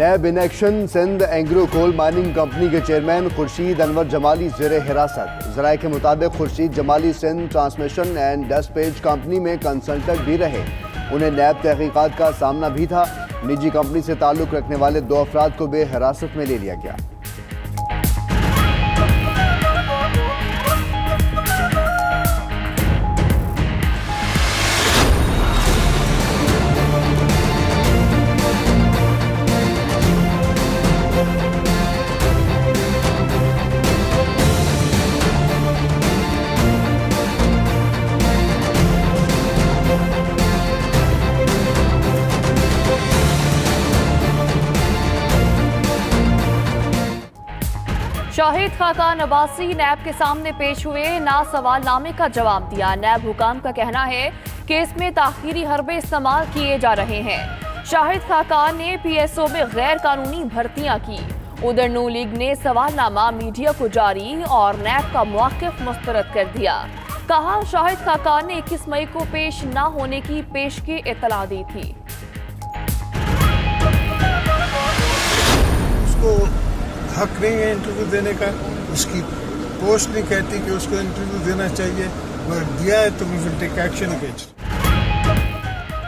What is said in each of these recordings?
NAB in action. Sindh Engro coal mining company के chairman Khurshid Anwar Jamali ज़ेर हिरासत। ज़राए के मुताबिक Khurshid Jamali Sindh transmission and dispatch company में कंसल्टेंट भी रहे। उन्हें नैब तहकीकात का सामना भी था। निजी कंपनी से ताल्लुक़ रखने वाले 2 अफराद को भी हिरासत में ले लिया गया। शाहिद खाकान अब्बासी नैब के सामने पेश हुए। ना सवालनामे का जवाब दिया। नैब हुकाम का कहना है केस में ताखीरी हरबे इस्तेमाल किए जा रहे हैं। शाहिद खाकान ने PSO में गैर कानूनी भर्तियां की। उधर नू लीग ने सवालनामा मीडिया को जारी और नैब का मौक़िफ़ मुस्तरद कर दिया। कहा शाहिद खाकान ने 21 मई को पेश न होने की पेशगी इत्तला दी थी। हक नहीं है इंटरव्यू देने का, उसकी पोस्ट नहीं कहती कि उसको इंटरव्यू देना चाहिए, मगर दिया है तो we will take action against.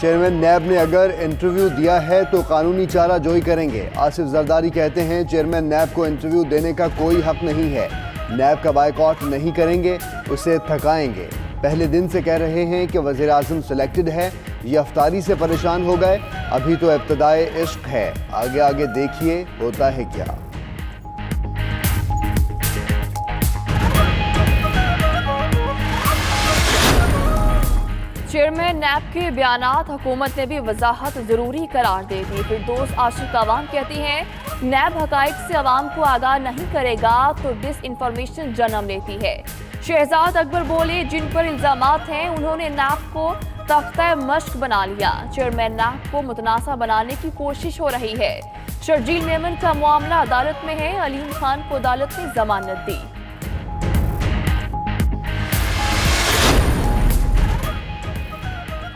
Chairman NAB ने अगर इंटरव्यू दिया है तो कानूनी चारा जोई करेंगे। आसिफ जरदारी कहते हैं चेयरमैन नैब को इंटरव्यू देने का कोई हक नहीं है। नैब का बायकॉट नहीं करेंगे, उसे थकाएंगे। पहले दिन से कह रहे हैं कि वज़ीर आज़म सिलेक्टेड है, ये अफ्तारी से परेशान हो गए। अभी तो इब्तिदाए इश्क है, आगे आगे देखिए होता है क्या। चेयरमैन नैब के बयानात हुकूमत ने भी वजाहत जरूरी करार दे दी। फिरदौस आशिक अवाम कहती हैं नैब हकाइक से अवाम को आगाह नहीं करेगा तो डिस इंफॉर्मेशन जन्म लेती है। शहजाद अकबर बोले जिन पर इल्जामात हैं उन्होंने नैब को तख्ता मश्क बना लिया। चेयरमैन नैब को मुतनासा बनाने की कोशिश हो रही है। शर्जील मेमन का मामला अदालत में है। अलीम खान को अदालत ने जमानत दी।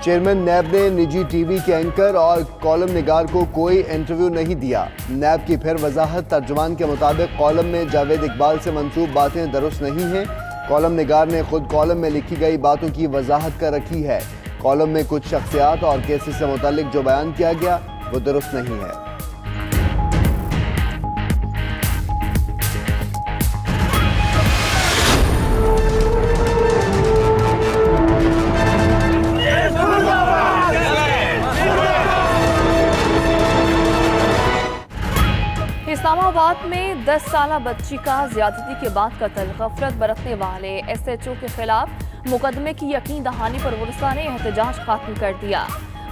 चेयरमैन नैब ने निजी टीवी के एंकर और कॉलम निगार को कोई इंटरव्यू नहीं दिया। नैब की फिर वजाहत। तर्जुमान के मुताबिक कॉलम में जावेद इकबाल से मंसूब बातें दुरुस्त नहीं हैं। कॉलम निगार ने खुद कॉलम में लिखी गई बातों की वजाहत कर रखी है। कॉलम में कुछ शख्सियात और केसेस से मुतालिक जो बयान किया गया वो दुरुस्त नहीं है। इस्लामाबाद में 10 साला बच्ची का ज्यादती के बाद कत्ल। गफलत बरतने वाले SHO के खिलाफ मुकदमे की यकीन दहानी पर वर्सा ने एहतजाज खत्म कर दिया।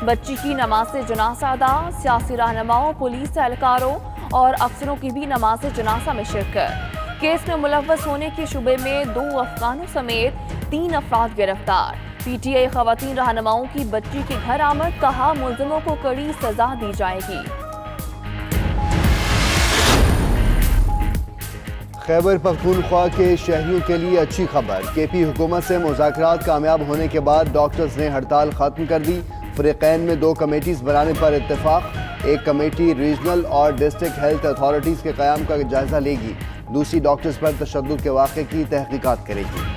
बच्ची की नमाज जनाजा अदा। सियासी रहनुमाओं, पुलिस एहलकारों और अफसरों की भी नमाज जनाजा में शिरकत। केस में मुलव्वस होने के शुबे में 2 अफगानों समेत 3 अफराद गिरफ्तार। PTI खवातीन रहनुमाओं की बच्ची के घर आमद। कहा मुल्जिमों को कड़ी सजा दी जाएगी। खैबर पख्तूनख्वा के शहरियों के लिए अच्छी खबर। KP हुकूमत से मुज़ाकरात कामयाब होने के बाद डॉक्टर्स ने हड़ताल खत्म कर दी। फ़रीक़ैन में 2 कमेटीज़ बनाने पर इत्तेफाक। एक कमेटी रीजनल और डिस्ट्रिक्ट हेल्थ अथॉरिटीज़ के क़याम का जायज़ा लेगी। दूसरी डॉक्टर्स पर तशद्दुद के वाक़े की तहकीकात करेगी।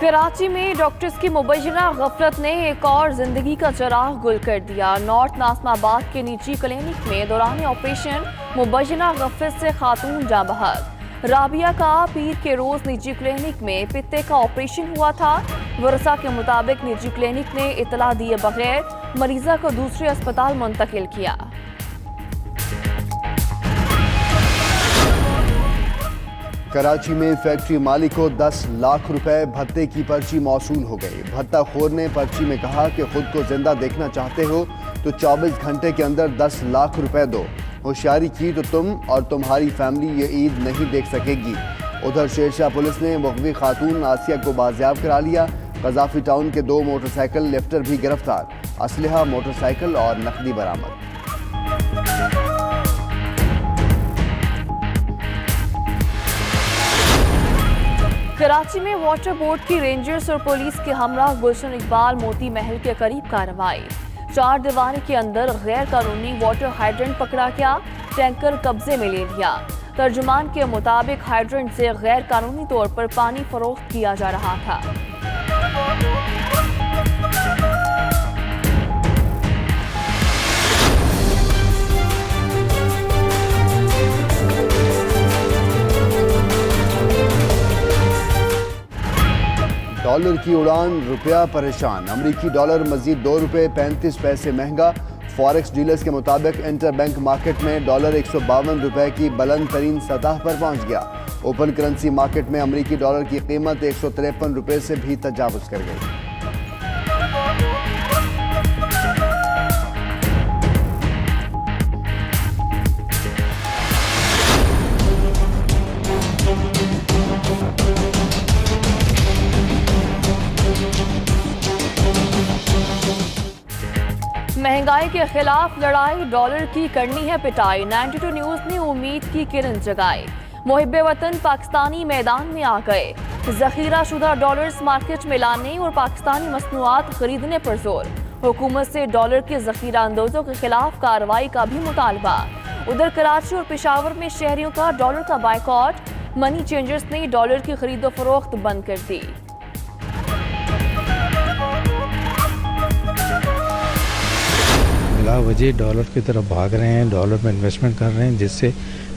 कराची में डॉक्टर्स की मुबैना गफलत ने एक और जिंदगी का चिराग गुल कर दिया। नॉर्थ नाज़िमाबाद के निजी क्लिनिक में दौरान ऑपरेशन मुबैना गफलत से खातून जाँ बहक। राबिया का पीर के रोज निजी क्लिनिक में पित्ते का ऑपरेशन हुआ था। वरसा के मुताबिक निजी क्लिनिक ने इतला दिए बगैर मरीजा को दूसरे अस्पताल मुंतकिल किया। कराची में फैक्ट्री मालिक को 10 लाख रुपए भत्ते की पर्ची मौसूल हो गई। भत्ता खोर ने पर्ची में कहा कि खुद को जिंदा देखना चाहते हो तो 24 घंटे के अंदर 10 लाख रुपए दो। होशियारी की तो तुम और तुम्हारी फैमिली ये ईद नहीं देख सकेगी। उधर शेरशाह पुलिस ने मुग़वी खातून आसिया को बाजियाब करा लिया। कज़ाफी टाउन के 2 मोटरसाइकिल लिफ्टर भी गिरफ्तार। असलहा, मोटरसाइकिल और नकदी बरामद। कराची में वाटर बोर्ड की रेंजर्स और पुलिस के हमरा गुलशन इकबाल मोती महल के करीब कार्रवाई। 4 दीवारी के अंदर गैर कानूनी वाटर हाइड्रेंट पकड़ा गया, टैंकर कब्जे में ले लिया। तर्जुमान के मुताबिक हाइड्रेंट से गैर कानूनी तौर पर पानी फरोख्त किया जा रहा था। डॉलर की उड़ान, रुपया परेशान। अमरीकी डॉलर मजीद ₹2.35 महंगा। फॉरेक्स डीलर्स के मुताबिक इंटरबैंक मार्केट में डॉलर 152 रुपए की बुलंद तरीन सतह पर पहुंच गया। ओपन करेंसी मार्केट में अमरीकी डॉलर की कीमत 153 रुपए से भी तजावुज कर गई। महंगाई के खिलाफ लड़ाई, डॉलर की करनी है पिटाई। 92 न्यूज ने उम्मीद की किरण जगाई। मुहिब्बे वतन पाकिस्तानी मैदान में आ गए। जखीरा शुदा डॉलर्स मार्केट में लाने और पाकिस्तानी मसनूआत खरीदने पर जोर। हुकूमत से डॉलर के जखीरा अंदोजों के खिलाफ कार्रवाई का भी मुतालबा। उधर कराची और पेशावर में शहरियों का डॉलर का बायकॉट। मनी चेंजर्स ने डॉलर की खरीदो फरोख्त बंद कर दी। वजह डॉलर की तरफ भाग रहे हैं, डॉलर में इन्वेस्टमेंट कर रहे हैं, जिससे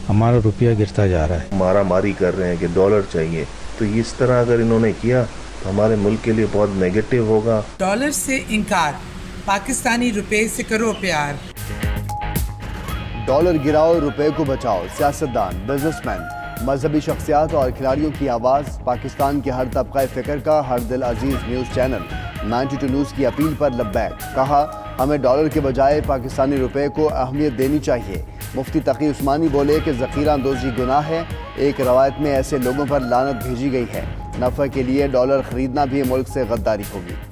हमारा रुपया गिरता जा रहा है। मारा मारी कर रहे हैं कि डॉलर चाहिए, तो इस तरह अगर इन्होंने किया तो हमारे मुल्क के लिए बहुत नेगेटिव होगा। डॉलर से इनकार, पाकिस्तानी रुपए से करो प्यार। डॉलर गिराओ, रुपए को बचाओ। सियासतदान, बिजनेसमैन, मजहबी शख्सियात और खिलाड़ियों की आवाज़। पाकिस्तान के हर तबका फ़िक्र का हर दिल अजीज न्यूज़ चैनल 92 न्यूज़ की अपील पर लब्बैक। कहा, हमें डॉलर के बजाय पाकिस्तानी रुपए को अहमियत देनी चाहिए। मुफ्ती तकी उस्मानी बोले कि ज़ख़ीरा अंदोज़ी गुनाह है। एक रवायत में ऐसे लोगों पर लानत भेजी गई है। नफ़े के लिए डॉलर ख़रीदना भी मुल्क से गद्दारी होगी।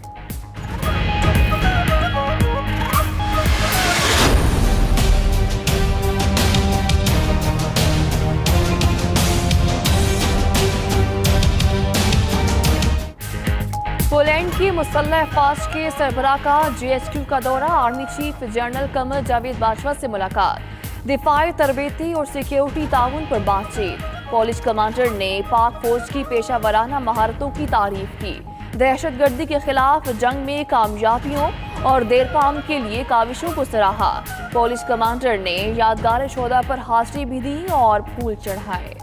पोलैंड की मुसल्लह अफ़वाज के सरबराह का GHQ का दौरा। Army chief general Qamar Javed Bajwa से मुलाकात। दिफाई, तरबेती और सिक्योरिटी ताउन पर बातचीत। पुलिस कमांडर ने पाक फौज की पेशा वराना महारतों की तारीफ की। दहशतगर्दी के खिलाफ जंग में कामयाबियों और देरपाम के लिए काविशों को सराहा। पुलिस कमांडर ने यादगार शोदा पर हाजिरी भी दी और फूल चढ़ाए।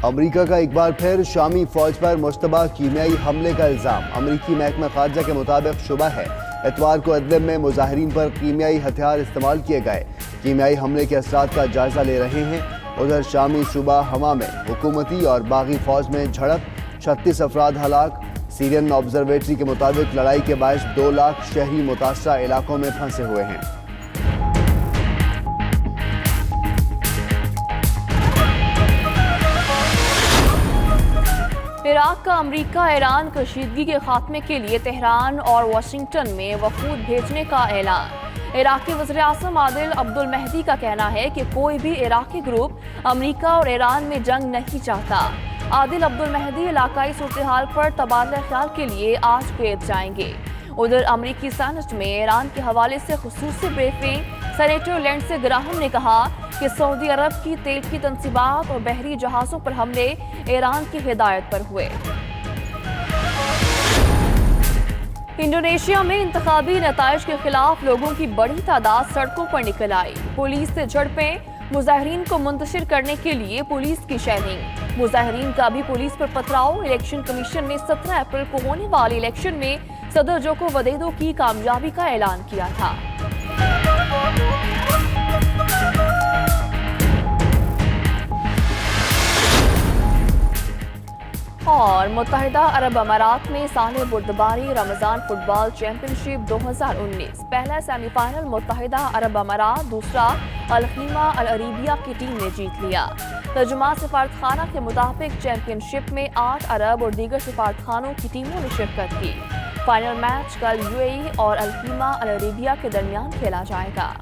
अमरीका का एक बार फिर शामी फौज पर मुश्तबा कीमियाई हमले का इल्ज़ाम। अमरीकी महकमा खारजा के मुताबिक शुबा है इतवार को इदलिब में मुजाहिरीन पर कीमियाई हथियार इस्तेमाल किए गए। कीमियाई हमले के असरात का जायजा ले रहे हैं। उधर शामी सूबा हमा में हुकूमती और बागी फौज में झड़प, 36 अफराद हलाक। सीरियन ऑब्जर्वेटरी के मुताबिक लड़ाई के बायस 2 लाख शहरी मुतासरा इलाकों में फंसे हुए हैं। इराक का अमरीका ईरान कशीदगी के खात्मे के लिए तेहरान और वाशिंगटन में वफूद भेजने का ऐलान। इराकी वज़ीर-ए-आज़म आदिल अब्दुल मेहदी का कहना है कि कोई भी इराकी ग्रुप अमरीका और ईरान में जंग नहीं चाहता। आदिल अब्दुल मेहदी इलाकाई सूरत-ए-हाल पर तबादला ख्याल के लिए आज कुवैत जाएंगे। उधर अमरीकी सेनेट में ईरान के हवाले से खुसूसी ब्रीफिंग। सेनेटर लिंडसे ग्राहम ने कहा कि सऊदी अरब की तेल की तंसीबात और बहरी जहाज़ों पर हमले ईरान की हिदायत पर हुए। इंडोनेशिया में इंतखाबी नताइज के खिलाफ लोगों की बड़ी तादाद सड़कों पर निकल आई। पुलिस से झड़पें, मुजाहिरीन को मुंतशिर करने के लिए पुलिस की शेयरिंग। मुजाहिरीन का भी पुलिस पर पथराव। इलेक्शन कमीशन ने 17 अप्रैल को होने वाले इलेक्शन में सदर जोको विदोदो की कामयाबी का ऐलान किया था। और मुत्तहिदा अरब अमारात में साले बुर्दबारी रमजान फुटबॉल चैंपियनशिप 2019 पहला सेमीफाइनल मुत्तहिदा अरब अमारात, दूसरा अल-खीमा अल-अरेबिया की टीम ने जीत लिया। तर्जुमान सिफारतखाना के मुताबिक चैंपियनशिप में 8 अरब और दीगर सिफारतखानों की टीमों ने शिरकत की। फाइनल मैच कल UAE और अल-खीमा अल-अरेबिया के दरमियान खेला जाएगा।